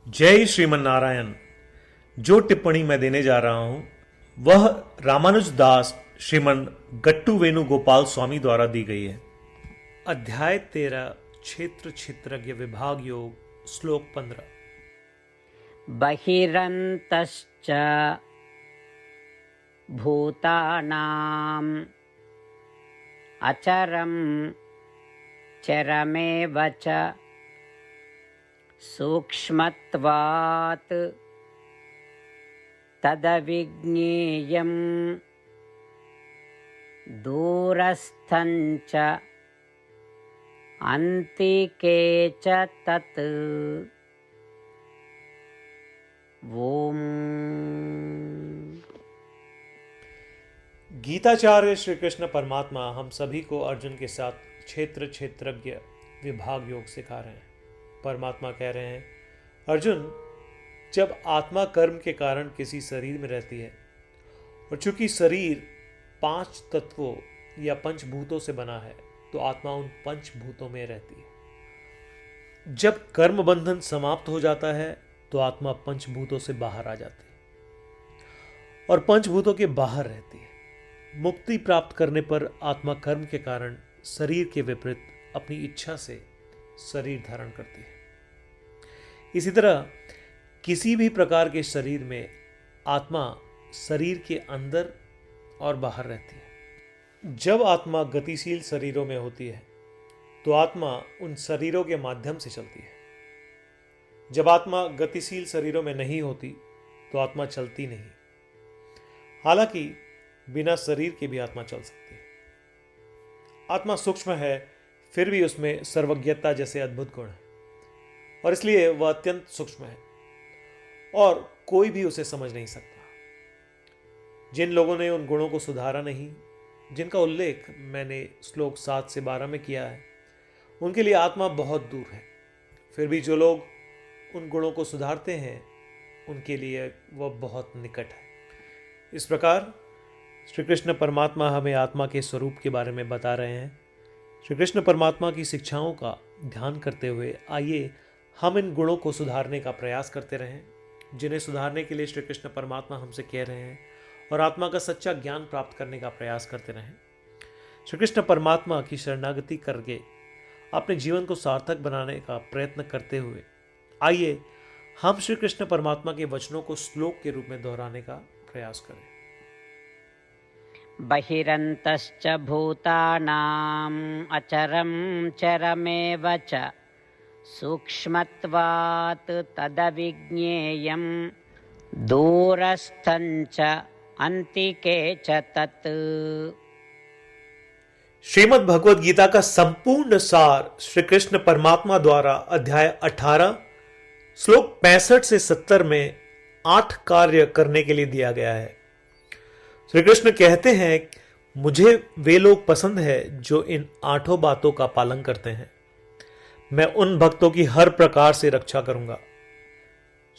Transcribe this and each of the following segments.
जय श्रीमन नारायण। जो टिप्पणी मैं देने जा रहा हूं वह रामानुज दास श्रीमन गट्टू वेणुगोपाल स्वामी द्वारा दी गई है। अध्याय 13 क्षेत्र क्षेत्रज्ञ विभाग योग श्लोक 15। बहिरन्तश्च भूतानाम् अचरं चरमेव च सूक्ष्मत्वात् तदविज्ञेयं दूरस्थं च अन्तिके च तत्। ओम। गीताचार्य श्री कृष्ण परमात्मा हम सभी को अर्जुन के साथ क्षेत्र क्षेत्रज्ञ विभाग योग सिखा रहे हैं। परमात्मा कह रहे हैं, अर्जुन, जब आत्मा कर्म के कारण किसी शरीर में रहती है और चूंकि शरीर 5 तत्वों या पंचभूतों से बना है तो आत्मा उन पंचभूतों में रहती है। जब कर्म बंधन समाप्त हो जाता है तो आत्मा पंचभूतों से बाहर आ जाती है और पंचभूतों के बाहर रहती है। मुक्ति प्राप्त करने पर आत्मा कर्म के कारण शरीर के विपरीत अपनी इच्छा से शरीर धारण करती है। इसी तरह किसी भी प्रकार के शरीर में आत्मा शरीर के अंदर और बाहर रहती है। जब आत्मा गतिशील शरीरों में होती है तो आत्मा उन शरीरों के माध्यम से चलती है। जब आत्मा गतिशील शरीरों में नहीं होती तो आत्मा चलती नहीं। हालांकि बिना शरीर के भी आत्मा चल सकती है। आत्मा सूक्ष्म है, फिर भी उसमें सर्वज्ञता जैसे अद्भुत गुण है और इसलिए वह अत्यंत सूक्ष्म है और कोई भी उसे समझ नहीं सकता। जिन लोगों ने उन गुणों को सुधारा नहीं, जिनका उल्लेख मैंने श्लोक 7 से 12 में किया है, उनके लिए आत्मा बहुत दूर है। फिर भी जो लोग उन गुणों को सुधारते हैं उनके लिए वह बहुत निकट है। इस प्रकार श्री कृष्ण परमात्मा हमें आत्मा के स्वरूप के बारे में बता रहे हैं। श्री कृष्ण परमात्मा की शिक्षाओं का ध्यान करते हुए आइए हम इन गुणों को सुधारने का प्रयास करते रहें, जिन्हें सुधारने के लिए श्री कृष्ण परमात्मा हमसे कह रहे हैं, और आत्मा का सच्चा ज्ञान प्राप्त करने का प्रयास करते रहें। श्री कृष्ण परमात्मा की शरणागति करके अपने जीवन को सार्थक बनाने का प्रयत्न करते हुए आइए हम श्री कृष्ण परमात्मा के वचनों को श्लोक के रूप में दोहराने का प्रयास करें। बहिरन्तश्च भूतानाम् अचरं चरमेव च सूक्ष्मत्वात् तदविज्ञेयं दूरस्थं च अन्तिके च तत्। श्रीमद् भगवद गीता का संपूर्ण सार श्री कृष्ण परमात्मा द्वारा अध्याय 18 श्लोक 65 से 70 में 8 कार्य करने के लिए दिया गया है। श्री कृष्ण कहते हैं, मुझे वे लोग पसंद है जो इन 8 बातों का पालन करते हैं। मैं उन भक्तों की हर प्रकार से रक्षा करूंगा।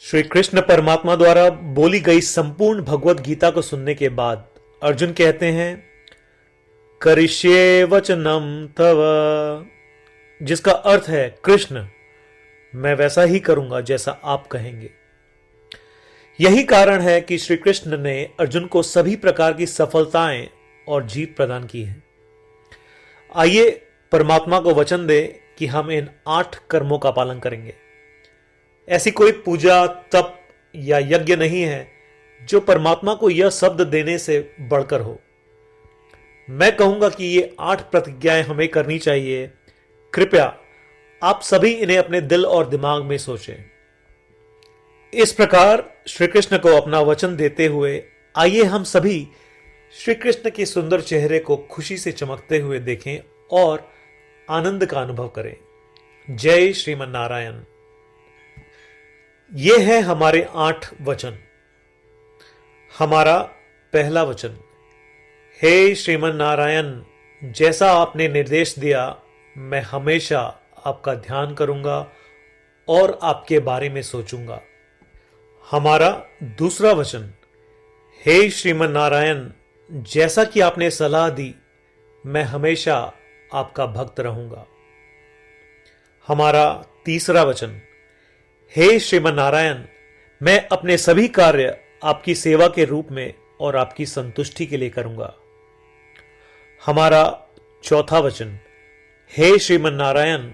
श्री कृष्ण परमात्मा द्वारा बोली गई संपूर्ण भगवद गीता को सुनने के बाद अर्जुन कहते हैं, करिष्ये वचनम तव, जिसका अर्थ है, कृष्ण, मैं वैसा ही करूंगा जैसा आप कहेंगे। यही कारण है कि श्री कृष्ण ने अर्जुन को सभी प्रकार की सफलताएं और जीत प्रदान की है। आइए परमात्मा को वचन दे कि हम इन 8 कर्मों का पालन करेंगे। ऐसी कोई पूजा, तप या यज्ञ नहीं है जो परमात्मा को यह शब्द देने से बढ़कर हो। मैं कहूंगा कि ये 8 प्रतिज्ञाएं हमें करनी चाहिए। कृपया आप सभी इन्हें अपने दिल और दिमाग में सोचें। इस प्रकार श्री कृष्ण को अपना वचन देते हुए आइए हम सभी श्री कृष्ण के सुंदर चेहरे को खुशी से चमकते हुए देखें और आनंद का अनुभव करें। जय श्रीमन नारायण। ये है हमारे 8 वचन। हमारा पहला वचन, हे श्रीमन नारायण, जैसा आपने निर्देश दिया मैं हमेशा आपका ध्यान करूंगा और आपके बारे में सोचूंगा। हमारा दूसरा वचन, हे श्रीमन नारायण, जैसा कि आपने सलाह दी मैं हमेशा आपका भक्त रहूंगा। हमारा तीसरा वचन, हे श्रीमन नारायण, मैं अपने सभी कार्य आपकी सेवा के रूप में और आपकी संतुष्टि के लिए करूंगा। हमारा चौथा वचन, हे श्रीमन नारायण,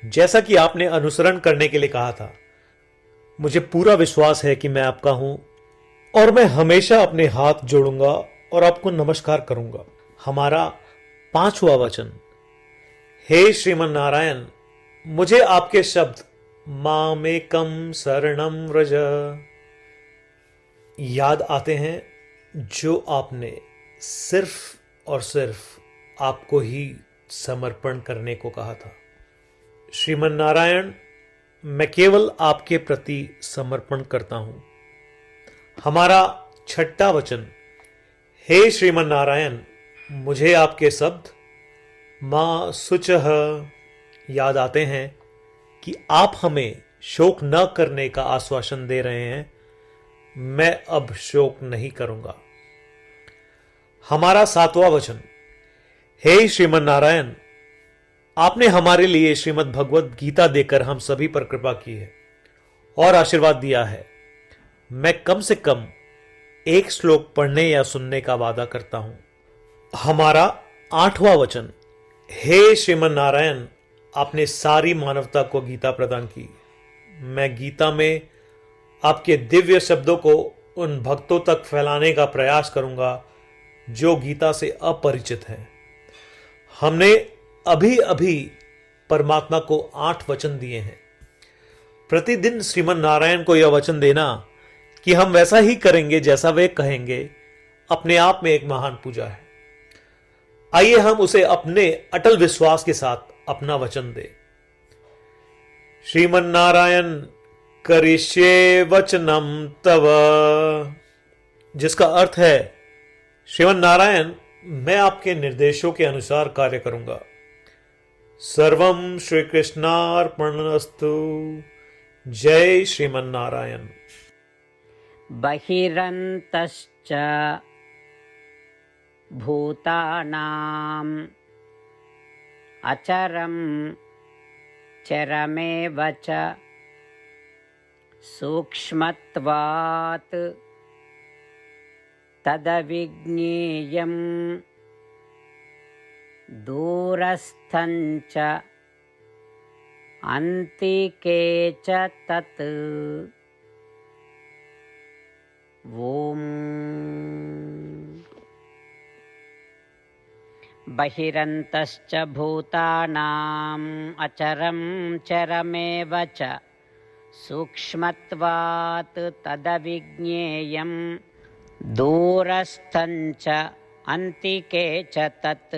जैसा कि आपने अनुसरण करने के लिए कहा था, मुझे पूरा विश्वास है कि मैं आपका हूं और मैं हमेशा अपने हाथ जोड़ूंगा और आपको नमस्कार करूंगा। हमारा पांचवा वचन, हे श्रीमन नारायण, मुझे आपके शब्द मामेकम शरणम व्रज याद आते हैं, जो आपने सिर्फ और सिर्फ आपको ही समर्पण करने को कहा था। श्रीमन नारायण, मैं केवल आपके प्रति समर्पण करता हूं। हमारा छठा वचन, हे श्रीमन नारायण, मुझे आपके शब्द मां शुचः याद आते हैं कि आप हमें शोक न करने का आश्वासन दे रहे हैं। मैं अब शोक नहीं करूंगा। हमारा सातवां वचन, हे श्रीमन नारायण, आपने हमारे लिए श्रीमद् भगवद गीता देकर हम सभी पर कृपा की है और आशीर्वाद दिया है। मैं कम से कम एक श्लोक पढ़ने या सुनने का वादा करता हूं। हमारा आठवां वचन, हे श्रीमन नारायण, आपने सारी मानवता को गीता प्रदान की। मैं गीता में आपके दिव्य शब्दों को उन भक्तों तक फैलाने का प्रयास करूंगा जो गीता से अपरिचित हैं। हमने अभी अभी परमात्मा को 8 वचन दिए हैं। प्रतिदिन श्रीमन नारायण को यह वचन देना कि हम वैसा ही करेंगे जैसा वे कहेंगे, अपने आप में एक महान पूजा है। आइए हम उसे अपने अटल विश्वास के साथ अपना वचन दें। श्रीमन नारायण करिष्ये वचनम तव, जिसका अर्थ है, श्रीमन नारायण, मैं आपके निर्देशों के अनुसार कार्य करूंगा। सर्वम श्री कृष्णार्पणमस्तु। जय श्रीमन नारायण। बहिरन्तश्च भूतानाम् अचरं चरमेव च सूक्ष्मत्वात् तदविज्ञेयं दूरस्थं च अन्तिके च तत्। ओम। बहिरन्तश्च भूतानाम् अचरं चरमेव च सूक्ष्मत्वात् तदविज्ञेयं दूरस्थं च अन्तिके च तत्।